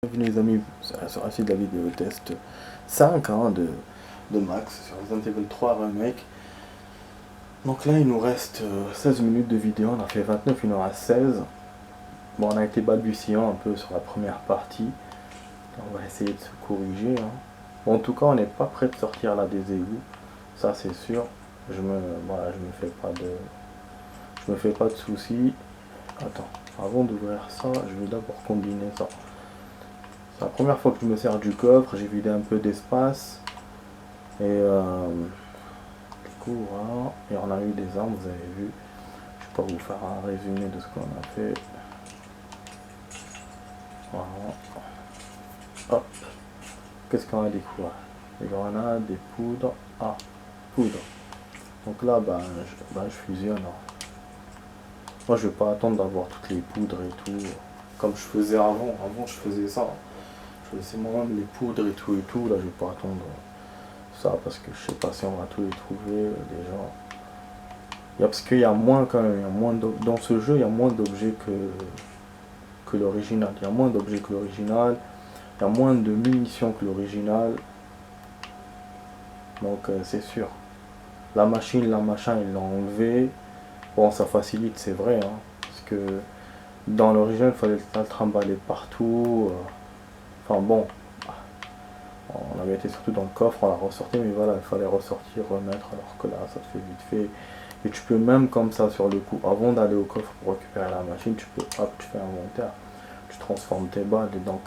Bienvenue les amis sur la suite de la vidéo test 5 hein, de Max sur Resident Evil 3 Remake. Donc là il nous reste 16 minutes de vidéo, on a fait 29, il nous reste 16. Bon, on a été balbutiant un peu sur la première partie. On va essayer de se corriger. Hein. Bon, en tout cas on n'est pas prêt de sortir là des égouts, ça c'est sûr. Je me fais pas de soucis. Attends, avant d'ouvrir ça, je vais d'abord combiner ça. C'est la première fois que je me sers du coffre, j'ai vidé un peu d'espace. Et du coup, voilà. Et on a eu des armes, vous avez vu. Je vais pas vous faire un résumé de ce qu'on a fait. Voilà. Hop. Qu'est-ce qu'on a découvert? Des grenades, des poudres. Ah, poudre. Donc là, je fusionne. Hein. Moi, je vais pas attendre d'avoir toutes les poudres et tout. Comme je faisais avant. Avant, je faisais ça. Je faisais moi-même les poudres et tout. Là, je vais pas attendre ça parce que je sais pas si on va tous les trouver déjà. Parce qu'il y a moins quand même. Dans ce jeu, il y a moins d'objets que l'original. Il y a moins d'objets que l'original. Il y a moins de munitions que l'original. Donc, c'est sûr. La machine, la machin, ils l'ont enlevé. Bon, ça facilite, c'est vrai. Hein, parce que dans l'original, il fallait le trimballer partout. Enfin bon, on avait été surtout dans le coffre, on l'a ressorti, mais voilà, il fallait ressortir, remettre, alors que là, ça te fait vite fait. Et tu peux même comme ça sur le coup, avant d'aller au coffre pour récupérer la machine, tu peux, hop, tu fais inventaire, tu transformes tes balles, et donc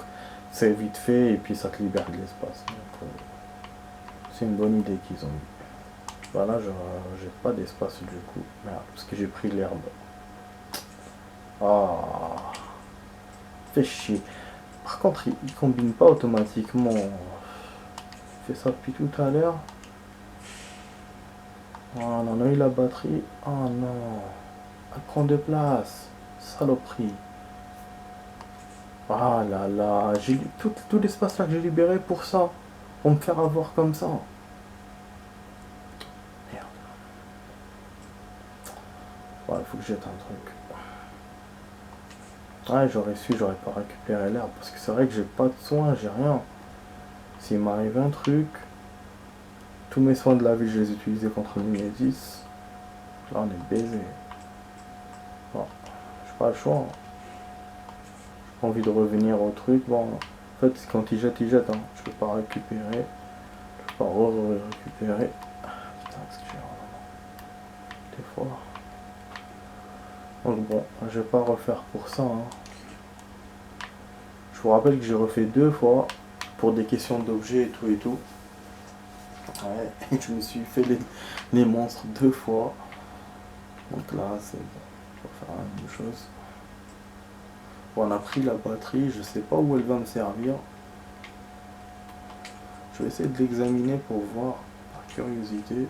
c'est vite fait, et puis ça te libère de l'espace. C'est une bonne idée qu'ils ont eu. Voilà, j'ai pas d'espace du coup, merde, parce que j'ai pris l'herbe. Ah, fait chier. Par contre, il combine pas automatiquement. Fait ça depuis tout à l'heure. Oh, on a eu la batterie. Oh non. Elle prend de place. Saloperie. Ah là là. J'ai tout l'espace là que j'ai libéré pour ça. Pour me faire avoir comme ça. Merde. Ouais, il faut que je jette un truc. Ouais, j'aurais su, j'aurais pas récupéré l'herbe. Parce que c'est vrai que j'ai pas de soins, j'ai rien. S'il m'arrive un truc. Tous mes soins de la vie, je les utilisais contre Mimésis. Là, on est baisé. Bon, j'ai pas le choix. J'ai pas envie de revenir au truc. Bon, en fait, quand il jette, hein. Je peux pas récupérer. Je peux pas récupérer. Putain, ce que j'ai des fois. Donc bon, je vais pas refaire pour ça. Hein. Je vous rappelle que j'ai refait 2 fois pour des questions d'objets et tout. Ouais, je me suis fait les monstres 2 fois. Donc là, c'est bon. Je vais faire la même chose. Bon, on a pris la batterie, je sais pas où elle va me servir. Je vais essayer de l'examiner pour voir, par curiosité.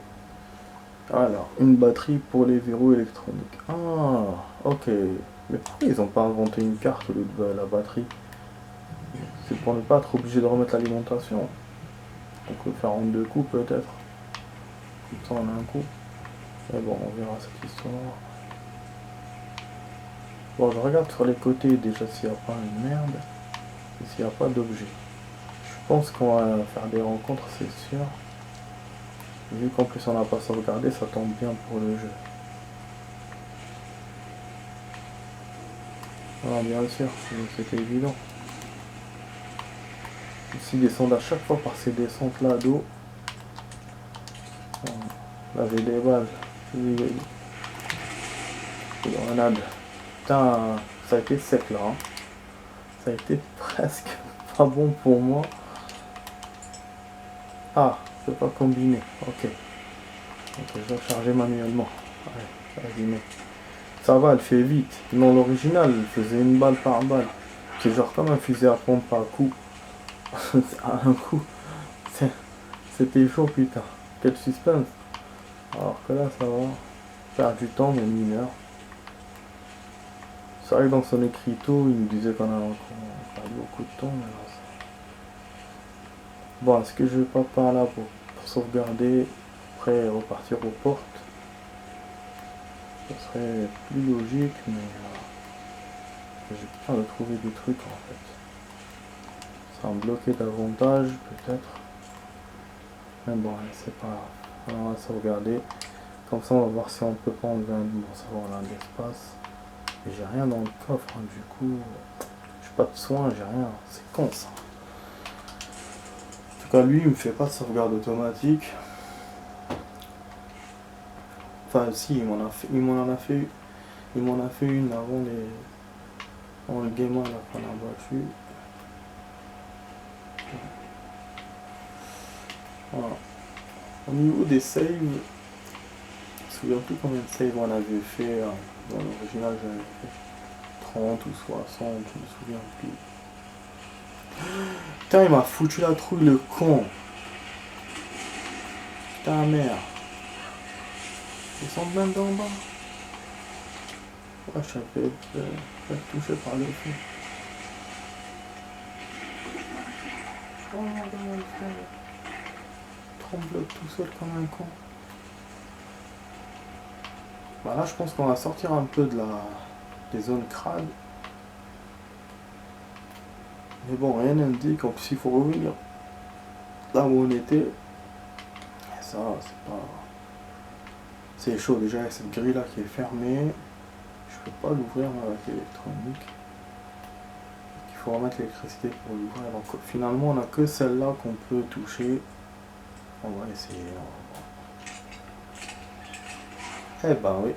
Alors, une batterie pour les verrous électroniques. Ah, ok. Mais pourquoi ils n'ont pas inventé une carte au lieu de la batterie? C'est pour ne pas être obligé de remettre l'alimentation. On peut faire en 2 coups peut-être. Comme ça on a un coup. Mais bon, on verra cette histoire. Bon, je regarde sur les côtés déjà s'il n'y a pas une merde. Et s'il n'y a pas d'objet. Je pense qu'on va faire des rencontres, c'est sûr. Vu qu'en plus on n'a pas sauvegardé, ça tombe bien pour le jeu. Ah, bien sûr, c'était évident. Ici, ils descendent à chaque fois par ces descentes là d'eau. Là, j'ai des balles. Des grenades. Putain, ça a été sec là. Hein. Ça a été presque pas bon pour moi. Ah, je peux pas combiner. Ok. Donc je dois charger manuellement. Ouais, vas-y, mais ça va, elle fait vite. Non, l'original, elle faisait une balle par balle. C'est genre comme un fusil à pompe à coup. À un coup. C'était chaud, putain. Quel suspense. Alors que là, ça va. Faire du temps, mais mineur. C'est vrai que dans son écriteau, il nous disait qu'on a encore pas beaucoup de temps, mais là, ça... Bon, est-ce que je vais pas par là pour sauvegarder, après repartir aux portes? Ce serait plus logique, mais j'ai peur de trouver des trucs en fait. Ça va me bloquer davantage, peut-être. Mais bon, c'est pas grave. Alors, on va sauvegarder. Comme ça, on va voir si on peut prendre un. Bon, ça va, on a de l'espace. Et j'ai rien dans le coffre, hein, du coup. J'ai pas de soins, j'ai rien. C'est con ça. En tout cas, lui, il me fait pas de sauvegarde automatique. Enfin, si, il m'en a fait une avant le gamin là qu'on a battu. Voilà. Au niveau des saves, je me souviens plus combien de saves on avait fait. Dans l'original, j'avais fait 30 ou 60, je me souviens plus. Putain, il m'a foutu la trouille, le con. Putain, merde. Ils sont même d'en bas. Ouais, je savais être touché par le feu. Oh, regarde le feu. Tremble tout seul comme un con. Bah là, je pense qu'on va sortir un peu des zones crades. Mais bon, rien n'indique en plus il faut revenir là où on était. Et ça, c'est pas. C'est chaud déjà, avec cette grille là qui est fermée. Je peux pas l'ouvrir avec l'électronique. Il faut remettre l'électricité pour l'ouvrir. Donc finalement, on a que celle-là qu'on peut toucher. On va essayer. Eh ben oui.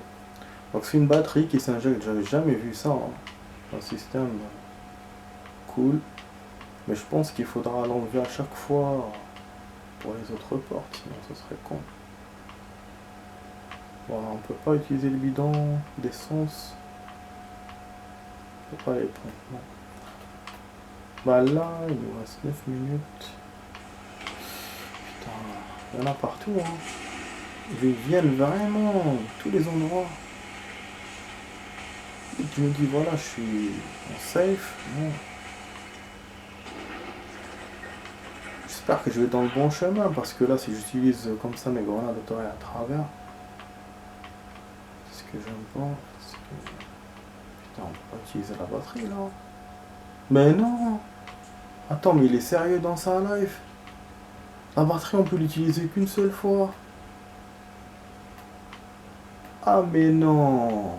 Donc c'est une batterie qui s'injecte. J'avais jamais vu ça. Un système cool. Mais je pense qu'il faudra l'enlever à chaque fois pour les autres portes, sinon ce serait con. Voilà, on peut pas utiliser le bidon d'essence. On peut pas les prendre, non. Bah là, il nous reste 9 minutes. Putain, il y en a partout, hein. Ils viennent vraiment tous les endroits. Et tu me dis, voilà, je suis en safe. Non. J'espère que je vais dans le bon chemin, parce que là, si j'utilise comme ça mes grenades autorées à travers, c'est ce que j'aime pas. Putain, on peut pas utiliser la batterie, là. Mais non. Attends, mais il est sérieux dans sa life. La batterie, on peut l'utiliser qu'une seule fois. Ah, mais non.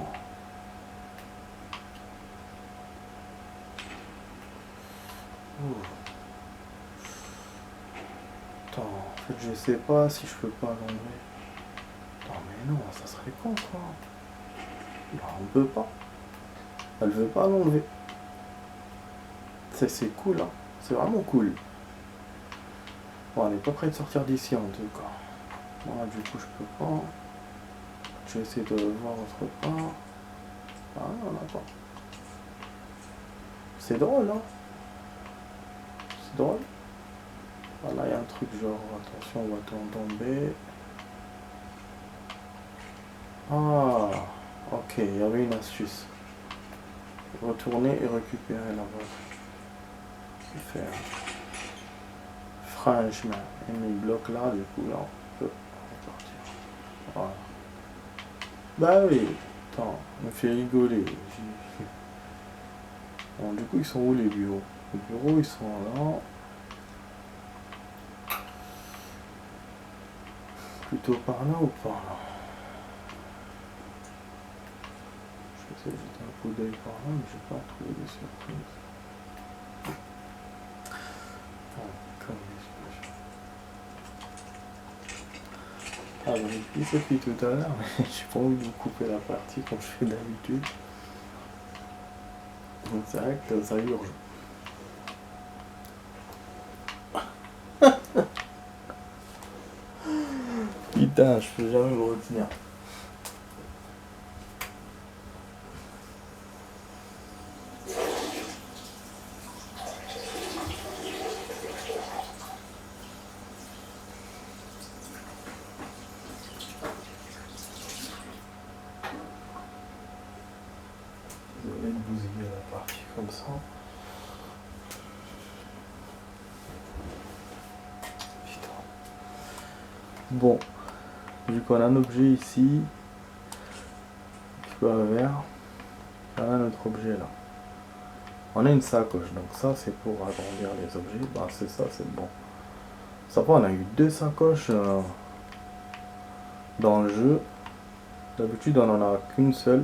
Attends, en fait, je sais pas si je peux pas l'enlever. Attends, mais non, ça serait con, quoi. Bah, on peut pas. Elle veut pas l'enlever. C'est cool, hein. C'est vraiment cool. Bon, elle est pas prête de sortir d'ici, en tout cas. Voilà, du coup, je peux pas. Je vais essayer de voir autre part. Ah, on a pas. C'est drôle, hein. C'est drôle. Voilà, il y a un truc genre, attention, on va tomber. Ah, ok, il y avait une astuce. Retourner et récupérer la voie. Faire. Franchement, et mes blocs là, du coup, là, on peut repartir. Voilà. Bah oui, attends, on me fait rigoler. Bon, du coup, ils sont où les bureaux? Les bureaux, ils sont là. Plutôt par là ou par là? Je vais essayer de jeter un coup d'œil par là, mais je vais pas trouver des surprises. Oh, comme des ah, j'en ai dit ça depuis tout à l'heure, mais j'ai pas envie de vous couper la partie comme je fais d'habitude. Donc c'est vrai que ça urge. Putain, je peux jamais me retenir. Désolé de bousiller la partie comme ça. Putain. Bon, vu qu'on a un objet ici, un petit peu à vert, on a un autre objet là. On a une sacoche, donc ça c'est pour agrandir les objets. Bah c'est ça, c'est bon. Ça va, on a eu 2 sacoches dans le jeu. D'habitude on en a qu'une seule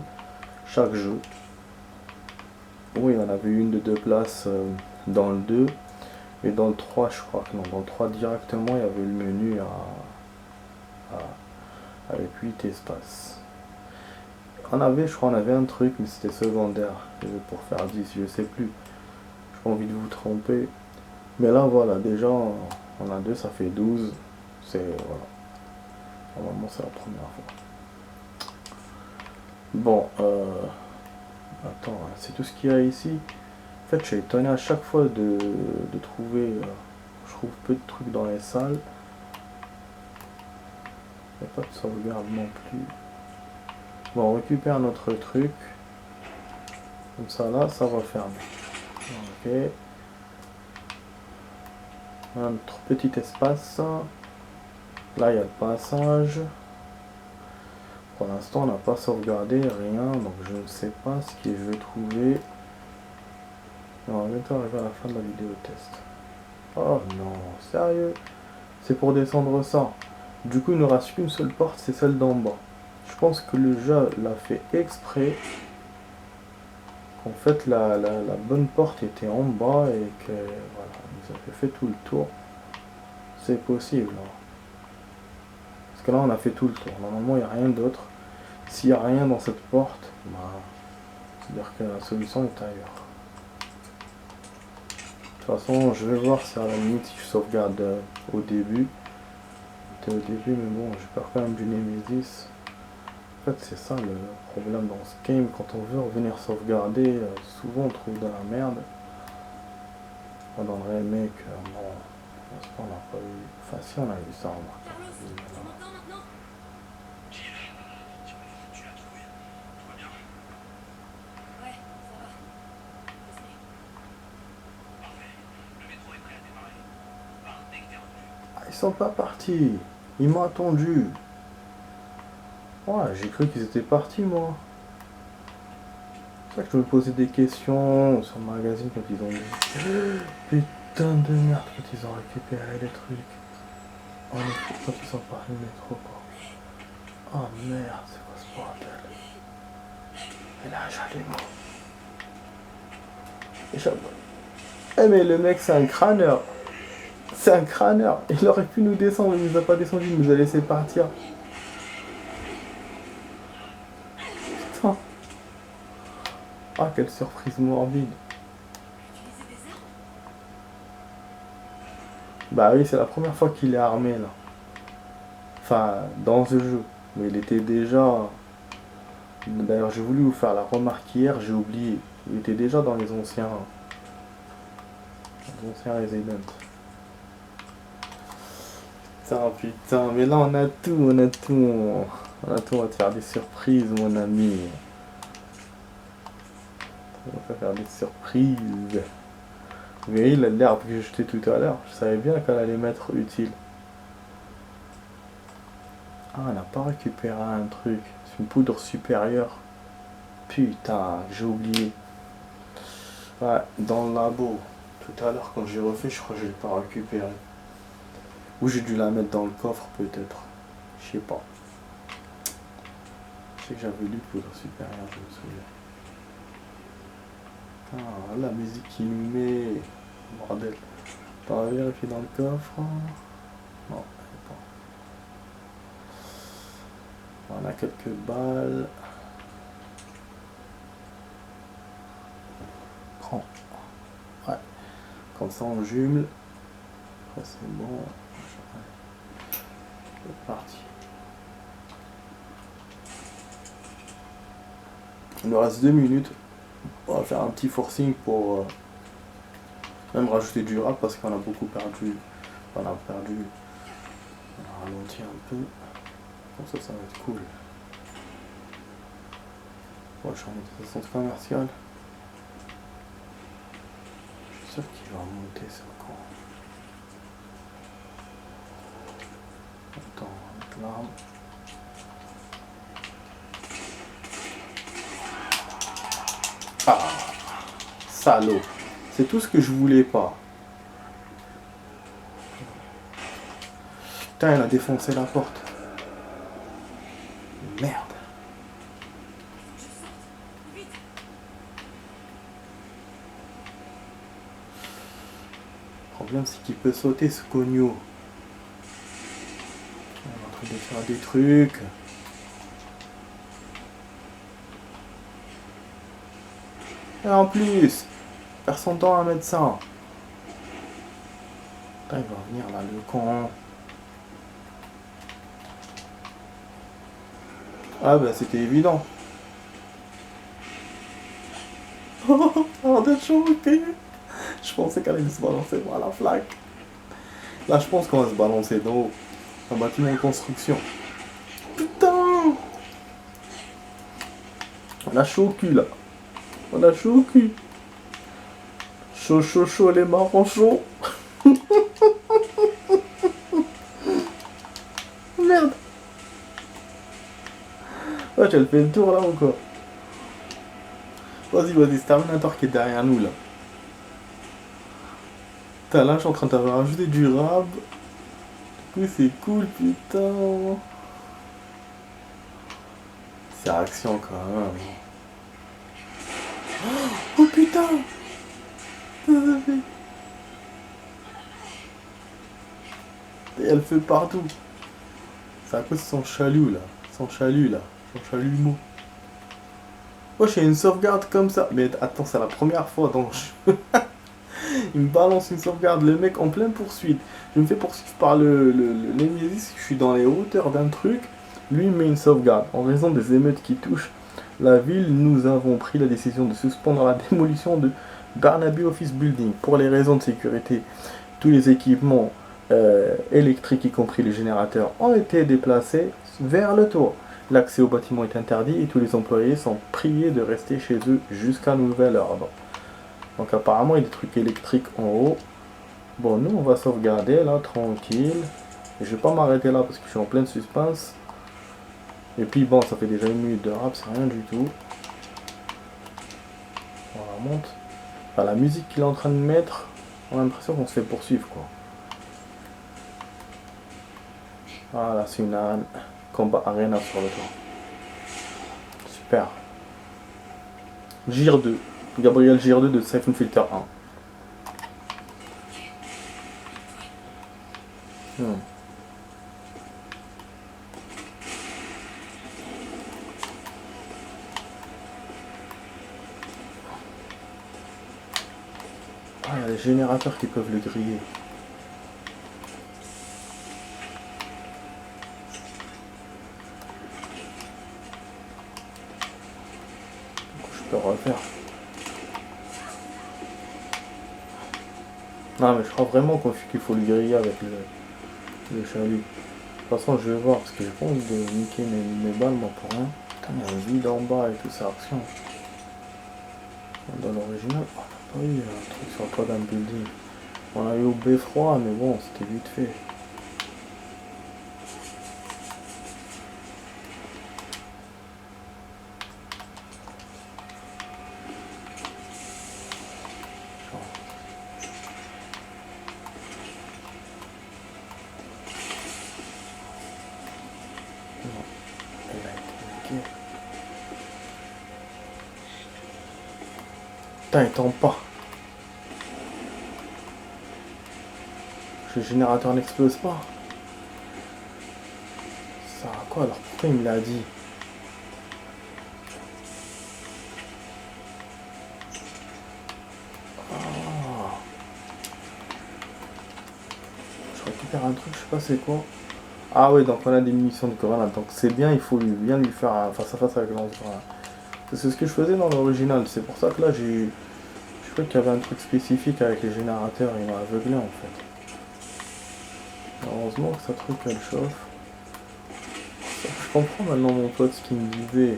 chaque jeu. Oui, on avait une de 2 places dans le 2. Et dans le 3, je crois que non. Dans le 3 directement, il y avait le menu avec 8 espaces. Je crois on avait un truc, mais c'était secondaire. Pour faire 10, je sais plus. J'ai pas envie de vous tromper. Mais là, voilà, déjà, on a 2, ça fait 12. C'est, voilà. Normalement, c'est la première fois. Bon, attends, c'est tout ce qu'il y a ici. En fait, je suis étonné à chaque fois de trouver... je trouve peu de trucs dans les salles. Il n'y a pas de sauvegarde non plus. Bon, on récupère notre truc. Comme ça, là, ça va fermer. Ok. Un autre petit espace. Là, il y a le passage. Pour l'instant, on n'a pas sauvegardé, rien. Donc, je ne sais pas ce que je vais trouver. On va bientôt arriver à la fin de la vidéo test. Oh non, sérieux? C'est pour descendre ça. Du coup, il ne reste qu'une seule porte, c'est celle d'en bas. Je pense que le jeu l'a fait exprès. En fait, la bonne porte était en bas et que voilà, ils avaient fait tout le tour. C'est possible. Hein. Parce que là, on a fait tout le tour. Normalement, il n'y a rien d'autre. S'il n'y a rien dans cette porte, bah, c'est-à-dire que la solution est ailleurs. De toute façon, je vais voir si à la limite si je sauvegarde au début. C'était au début, mais bon, j'ai peur quand même du Nemesis. En fait, c'est ça le problème dans ce game. Quand on veut revenir sauvegarder, souvent on trouve de la merde. Dans le remake, bon, pour l'instant on n'a pas eu. Enfin, si on a eu ça, on a. Ils sont pas partis. Ils m'ont attendu. Ouais, j'ai cru qu'ils étaient partis, moi. C'est ça que je me posais des questions sur le magazine quand ils ont dit. Putain de merde quand ils ont récupéré les trucs. Oh, mais quand ils sont partis du métro, quoi. Oh merde, c'est quoi ce bordel? Et là, j'allais. Eh mais le mec, c'est un crâneur. C'est un crâneur. Il aurait pu nous descendre, il nous a pas descendu, il nous a laissé partir. Putain. Ah, quelle surprise morbide. Bah oui, c'est la première fois qu'il est armé, là. Enfin, dans ce jeu. Mais il était déjà... D'ailleurs, j'ai voulu vous faire la remarque hier, j'ai oublié. Il était déjà dans les anciens Resident. Putain, mais là on a tout, on a tout, on va te faire des surprises, mon ami. On va te faire des surprises. Vous voyez l'herbe que j'ai jetée tout à l'heure, je savais bien qu'elle allait m'être utile. Ah, on n'a pas récupéré un truc, c'est une poudre supérieure. Putain, j'ai oublié. Ouais, dans le labo. Tout à l'heure quand j'ai refait, je crois que je l'ai pas récupéré. Ou j'ai dû la mettre dans le coffre peut-être. Je sais pas. Je sais que j'avais lu poudre supérieure, je me souviens. Ah, la musique qui nous met. Bordel. T'as vérifié dans le coffre? Non, pas. On a quelques balles. Prends. Ouais. Comme ça on jumelle. Après c'est bon. C'est parti. Il nous reste 2 minutes. On va faire un petit forcing pour même rajouter du rap parce qu'on a beaucoup perdu. On a ralenti un peu. Comme ça, ça va être cool. On va changer de centre commercial. Je suis sûr qu'il va remonter ça quand. Attends, avec l'arme. Ah, Salaud. C'est tout ce que je voulais pas. Putain, elle a défoncé la porte. Merde. Le problème, c'est qu'il peut sauter ce cogno. On est en train de faire des trucs. Et en plus, faire son temps à mettre ça. Putain, il va venir là, le con. Ah bah c'était évident. Oh, d'être choqué. Je pensais qu'elle allait se balancer par la flaque. Là, je pense qu'on va se balancer dans un bâtiment de construction. Putain! On a chaud au cul là. On a chaud au cul. Chaud, chaud, chaud, les marrons chauds. Merde. Ouais, tu as fait le tour là ou quoi? Vas-y, vas-y, c'est Terminator qui est derrière nous là. Putain, là, je suis en train de rajouter du rab. Du coup, c'est cool, putain. C'est action quand même. Oh putain! Et elle fait partout. C'est à cause de son chalut là. Son chalut là. Son chalumeau. Moi j'ai une sauvegarde comme ça. Mais attends, c'est la première fois donc il me balance une sauvegarde, le mec en pleine poursuite. Je me fais poursuivre par le Nemesis, je suis dans les hauteurs d'un truc. Lui il met une sauvegarde. En raison des émeutes qui touchent la ville, nous avons pris la décision de suspendre la démolition de Barnaby Office Building. Pour les raisons de sécurité, tous les équipements électriques, y compris les générateurs, ont été déplacés vers le tour. L'accès au bâtiment est interdit et tous les employés sont priés de rester chez eux jusqu'à nouvel ordre. Donc apparemment il y a des trucs électriques en haut. Bon, nous on va sauvegarder là, tranquille. Et je vais pas m'arrêter là parce que je suis en pleine suspense. Et puis bon, ça fait déjà une minute de rap, c'est rien du tout. On remonte. Enfin, la musique qu'il est en train de mettre, on a l'impression qu'on se fait poursuivre quoi. Voilà, c'est une arène. Combat Arena sur le toit. Super. Gir 2. Gabriel Gir 2 de Siphon Filter 1. Ah, il y a des générateurs qui peuvent le griller. Je peux refaire. Non mais je crois vraiment qu'il faut le griller avec le chalut. De toute façon je vais voir parce que j'ai pas envie de niquer mes balles moi pour rien. Putain, il y a un vide en bas et tout ça, action. Dans l'original, on n'a pas eu un truc sur le toit d'un building. On a eu au beffroi mais bon c'était vite fait. Putain, il tombe pas. Le générateur n'explose pas. Ça sert à quoi alors? Pourquoi il me l'a dit? Ah. Je récupère un truc, je sais pas c'est quoi. Ah ouais, donc on a des munitions de grenade. Donc c'est bien, il faut bien lui faire un face à face avec lance-grenade. C'est ce que je faisais dans l'original. C'est pour ça que là j'ai... Je crois qu'il y avait un truc spécifique avec les générateurs. Il m'a aveuglé en fait. Heureusement que ça truc elle chauffe. Je comprends maintenant mon pote ce qu'il me disait.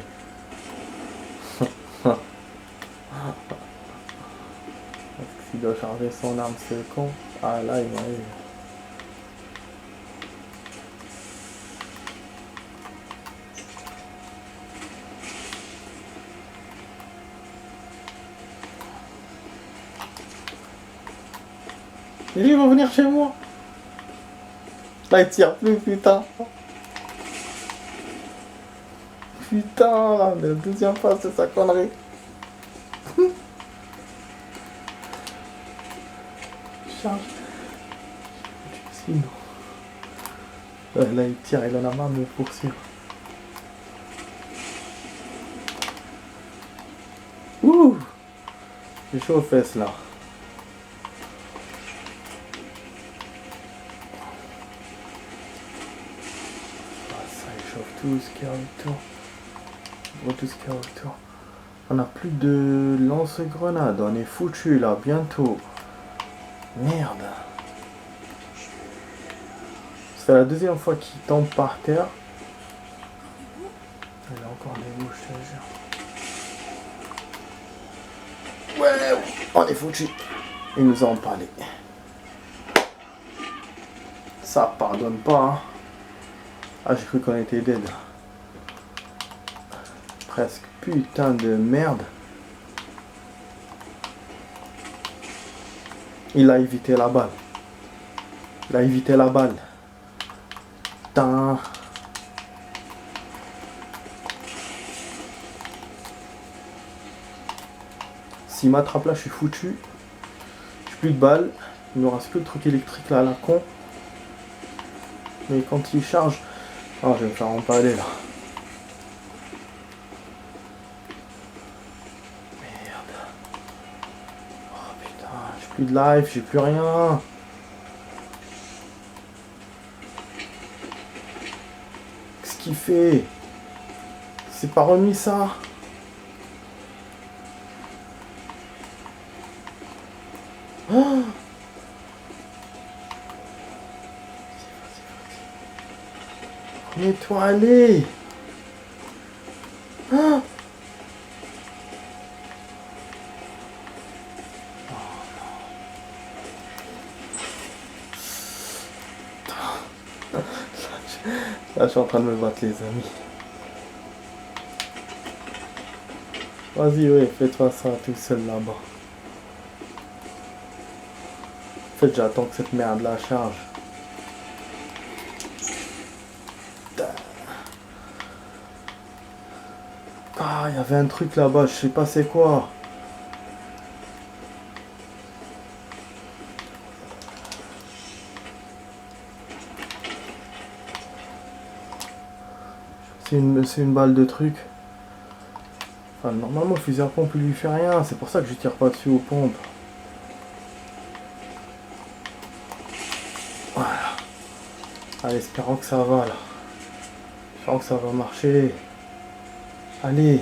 Parce que s'il doit charger son arme, c'est le con. Ah là il m'a eu. Ils vont venir chez moi. Là, il tire plus, putain. Putain, là, la deuxième phase de sa connerie. Charge. Sinon. Là, il tire, il en a marre de me poursuivre. Ouh! J'ai chaud aux fesses, là. Ça échauffe tout ce qu'il y a autour. Tout ce qu'il y a autour. On n'a plus de lance-grenade. On est foutu là, bientôt. Merde. C'est la deuxième fois qu'il tombe par terre. Il a encore des bouches, je te jure. Ouais, on est foutu. Ils nous ont parlé. Ça pardonne pas. Hein. Ah, j'ai cru qu'on était dead. Presque. Putain de merde. Il a évité la balle. Il a évité la balle. Putain. S'il m'attrape là, je suis foutu. J'ai plus de balles. Il me reste que le truc électrique là à la con. Mais quand il charge... Oh, je vais me faire empaler là. Plus de life, j'ai plus rien. Qu'est-ce qu'il fait? C'est pas remis ça? Oh, remets-toi, allez. Oh. Là, je suis en train de me battre, les amis. Vas-y, ouais, fais-toi ça tout seul là-bas. En fait, j'attends que cette merde la charge. Ah, il y avait un truc là-bas, je sais pas c'est quoi. C'est une balle de truc. Enfin, normalement, le fusil à pompe, il lui fait rien. C'est pour ça que je tire pas dessus aux pompes. Voilà. Allez, espérons que ça va, là. Espérons que ça va marcher. Allez.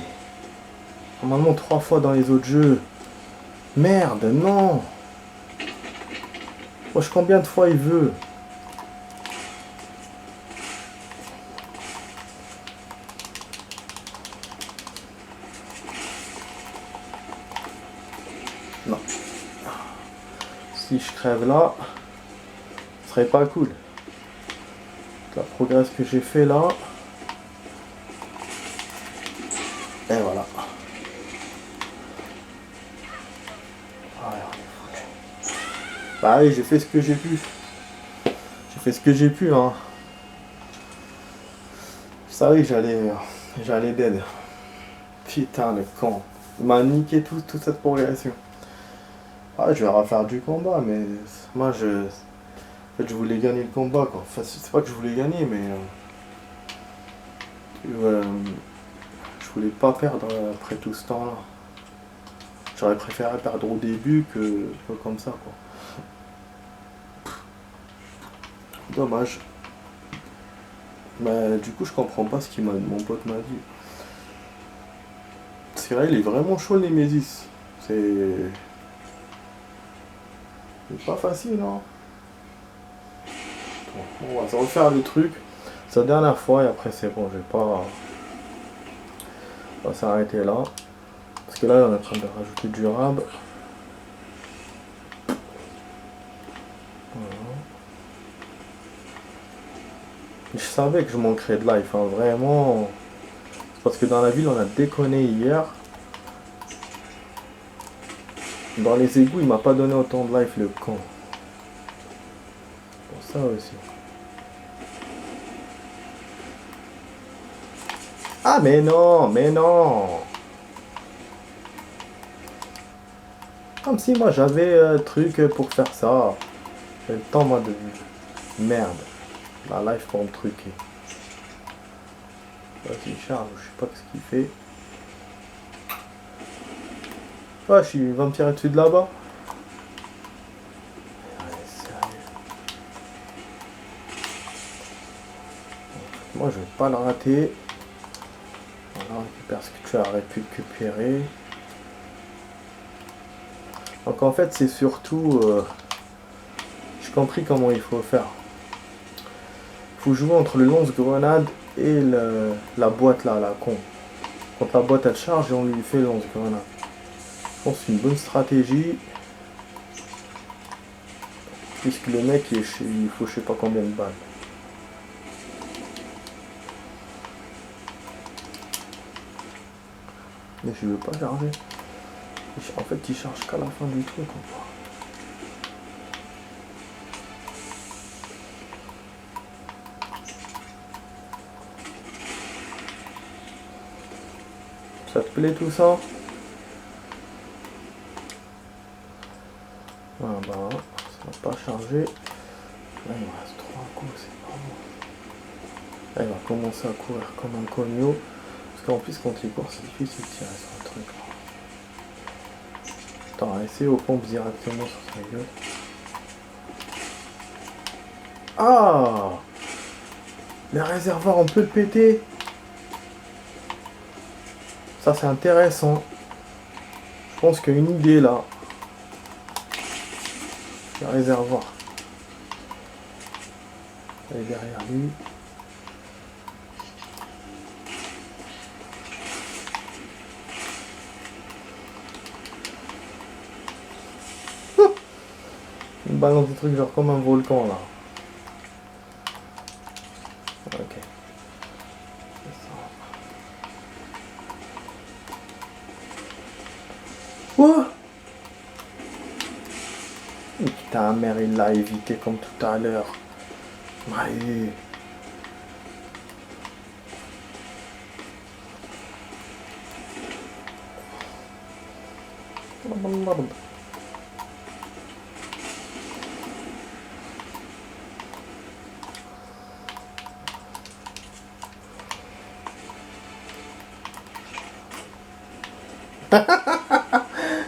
Normalement, 3 fois dans les autres jeux. Merde, non. Wesh, combien de fois il veut? Non. Si je crève là, ce serait pas cool. La progresse que j'ai fait là. Et voilà. Bah oui, j'ai fait ce que j'ai pu. J'ai fait ce que j'ai pu, hein. Je savais que j'allais dead. Putain, le con. Il m'a niqué toute cette progression. Ah, je vais refaire du combat, mais moi, en fait, je voulais gagner le combat, quoi. Enfin, c'est pas que je voulais gagner, mais... je voulais pas perdre après tout ce temps-là. J'aurais préféré perdre au début que comme ça, quoi. Dommage. Mais du coup, je comprends pas ce que mon pote m'a dit. C'est vrai, il est vraiment chaud le Nemesis. C'est pas facile, hein. Bon, on va se refaire le truc. C'est la dernière fois et après c'est bon, je vais pas... On va s'arrêter là. Parce que là, on est en train de rajouter du rab. Voilà. Je savais que je manquerais de life, hein, vraiment. Parce que dans la ville, on a déconné hier. Dans les égouts, il m'a pas donné autant de life, le con. Ça aussi. Ah mais non, mais non. Comme si moi j'avais un truc pour faire ça. J'ai le temps moi de... Merde. La life pour me truquer. Vas-y Charles, je sais pas ce qu'il fait. Wesh, il va me tirer dessus de là-bas. Allez, sérieux. Moi je vais pas le rater. Voilà, récupère ce que tu as récupéré. Donc en fait c'est surtout... j'ai compris comment il faut faire. Il faut jouer entre le lance-grenade et la boîte là, la con. Quand la boîte elle charge et on lui fait le lance-grenade. Je pense que c'est une bonne stratégie. Puisque le mec il faut je sais pas combien de balles. Mais je veux pas charger. En fait il charge qu'à la fin du truc. Ça te plaît tout ça? Voilà, bah, ça va pas charger. Là il me reste 3 coups, c'est pas bon. Là il va commencer à courir comme un cogno. Parce qu'en plus quand il court c'est difficile de tirer sur le truc. Attends, essayer aux pompes directement sur sa gueule. Ah! Les réservoirs on peut le péter. Ça c'est intéressant. Je pense qu'il y a une idée là. Le réservoir. Elle est derrière lui. Il balance des trucs genre comme un volcan là. Ok. Quoi? Putain, mère, il l'a évité comme tout à l'heure. Ouais.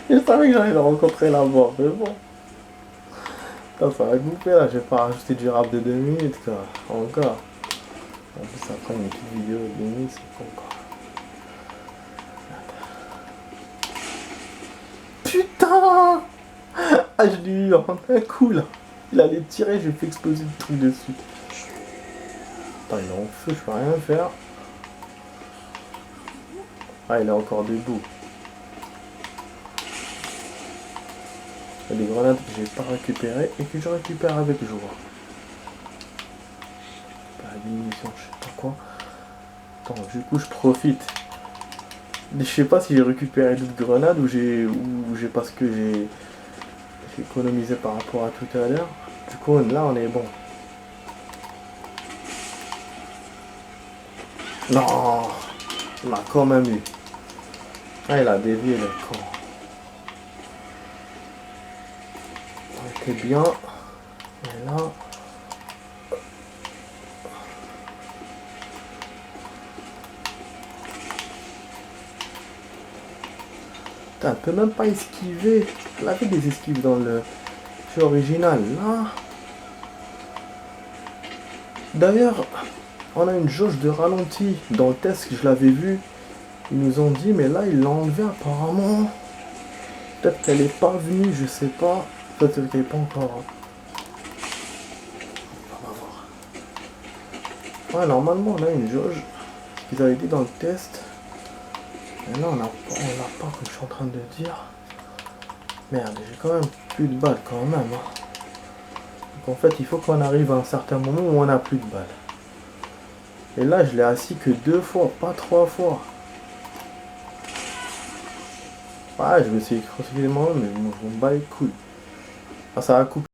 Je savais que j'allais le rencontrer là-bas, mais bon. Putain, ça va couper là, j'ai pas rajouté du rap de 2 minutes quoi. Encore. En plus après une petite vidéo de 2 minutes, c'est con quoi. Putain! Ah je l'ai eu en un coup là. Il allait tirer, j'ai fait exploser le truc dessus. Putain il est en feu, je peux rien faire. Ah il est encore debout. Il y a des grenades que j'ai pas récupérées et que je récupère avec joie. Pas la diminution, je sais pas quoi. Attends, du coup je profite. Je sais pas si j'ai récupéré d'autres grenades ou j'ai parce que j'ai économisé par rapport à tout à l'heure. Du coup là on est bon. Non, il m'a quand même eu. Ah il a dévié le con. On était bien. Et là. Putain, elle peut même pas esquiver. Elle avait des esquives dans le jeu original. Là. D'ailleurs, on a une jauge de ralenti. Dans le test que je l'avais vu, ils nous ont dit, mais là, ils l'ont enlevé apparemment. Peut-être qu'elle est pas venue, je sais pas. Peut-être qu'elle est pas encore. On va voir. Ouais, normalement, on a une jauge. Ce qu'ils avaient dit dans le test. Mais là, on l'a pas, comme je suis en train de dire. Merde, j'ai quand même plus de balles quand même. Hein. Donc en fait, il faut qu'on arrive à un certain moment où on a plus de balles. Et là, je l'ai assis que 2 fois, pas 3 fois. Ouais, je vais essayer de crosser les mains, mais je m'en bats les couilles. Ah, ça a coupé.